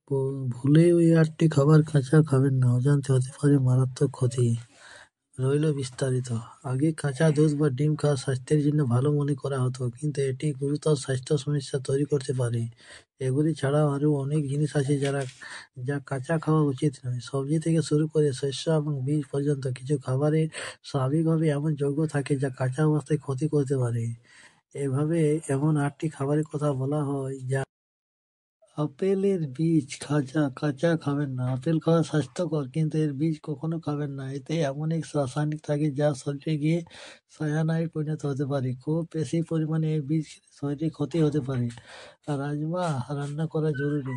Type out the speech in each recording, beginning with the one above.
ভুলে ওই ৮টি খাবার কাঁচা খাবেন না, অজান্তে হতে পারে মারাত্মক ক্ষতি। রইল বিস্তারিত। আগে কাঁচা দুধ বা ডিম খাওয়া স্বাস্থ্যের জন্য ভালো মনে করা হতো, কিন্তু এটি গুরুতর স্বাস্থ্য সমস্যা তৈরি করতে পারে। এগুলি ছাড়াও আরও অনেক জিনিস আছে যা কাঁচা খাওয়া উচিত নয়। সবজি থেকে শুরু করে শস্য এবং বীজ পর্যন্ত কিছু খাবারে স্বাভাবিকভাবে এমন যৌগ থাকে যা কাঁচা অবস্থায় ক্ষতি করতে পারে। এমন ৮টি খাবারের কথা বলা হয় যা আপেলের বীজ কাঁচা খাবেন না। আপেল খাওয়া স্বাস্থ্যকর, কিন্তু এর বীজ কখনো খাবেন না। এতে এমন এক রাসায়নিক থাকে যা শরীরে গিয়ে সায়ানাইডে পরিণত হতে পারে। খুব বেশি পরিমাণে এই বীজ খেলে শরীরে ক্ষতি হতে পারে। রাজমা রান্না করা জরুরি।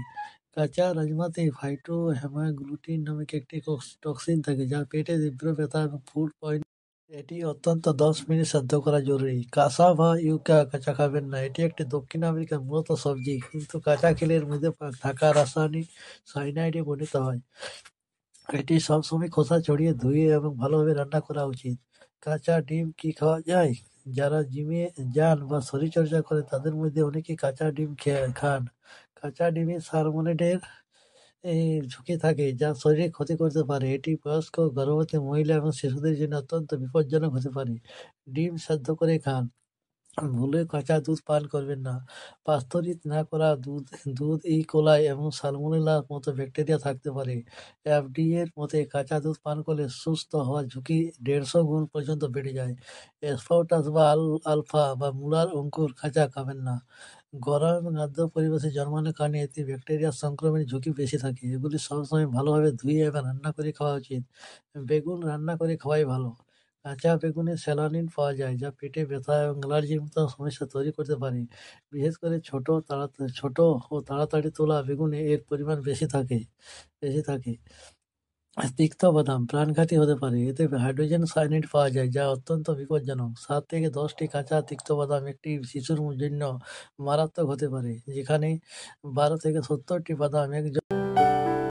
কাঁচা রাজমাতে ফাইটোহ্যামাগ্লুটিন নামক একটি টক্সিন থাকে যা পেটে তীব্র ব্যথা এবং ফুড পয়জন। এটি অন্তত 10 মিনিট সেদ্ধ করা জরুরি। কাসাভা ইউকা কাঁচা খাবেন না। এটি একটি দক্ষিণ আমেরিকার মূলত সবজি, কিন্তু কাঁচা খেলে এর মধ্যে থাকা রাসায়নিক সায়ানাইডে পরিণত হয়। এটি সবসময় খোসা ছড়িয়ে ধুয়ে এবং ভালোভাবে রান্না করা উচিত। কাঁচা ডিম কি খাওয়া যায়? যারা জিমে যান বা শরীরচর্চা করেন তাদের মধ্যে অনেকেই কাঁচা ডিম খান। কাঁচা ডিমে সালমোনেলের ঝুঁকি থাকে, যা শরীরে ক্ষতি করতে পারে। এটি বয়স্ক, গর্ভবতী মহিলা এবং শিশুদের জন্য অত্যন্ত বিপজ্জনক হতে পারে। ডিম সেদ্ধ করে খান। ভুলে কাঁচা দুধ পান করবেন না। পাস্তুরিত না করা দুধ কোলাই এবং সালমোনেলার মতো ব্যাকটেরিয়া থাকতে পারে। এফডিএ-র মতে কাঁচা দুধ পান করলে সুস্থ হওয়ার ঝুঁকি 150 গুণ পর্যন্ত বেড়ে যায়। অ্যাসপারাগাস বা আলফা বা মূলার অঙ্কুর কাঁচা খাবেন না। গরম এবং আর্দ্র পরিবেশে জন্মানোর কারণে এতে ব্যাকটেরিয়া সংক্রমণের ঝুঁকি বেশি থাকে। এগুলি সবসময় ভালোভাবে ধুয়ে এবং রান্না করে খাওয়া উচিত। বেগুন রান্না করে খাওয়াই ভালো। কাঁচা বেগুনে স্যালানিন পাওয়া যায়, যা পেটে ব্যথা এবং অ্যালার্জির মতো সমস্যা তৈরি করতে পারে। বিশেষ করে ছোট ও তাড়াতাড়ি তোলা বেগুনে এর পরিমাণ বেশি থাকে। তিক্ত বাদাম প্রাণঘাতী হতে পারে। এতে হাইড্রোজেন সায়ানাইড পাওয়া যায়, যা অত্যন্ত বিপজ্জনক। 7 থেকে 10টি কাঁচা তিক্ত বাদাম একটি শিশুর জন্য মারাত্মক হতে পারে, যেখানে 12 থেকে 70টি বাদাম একজন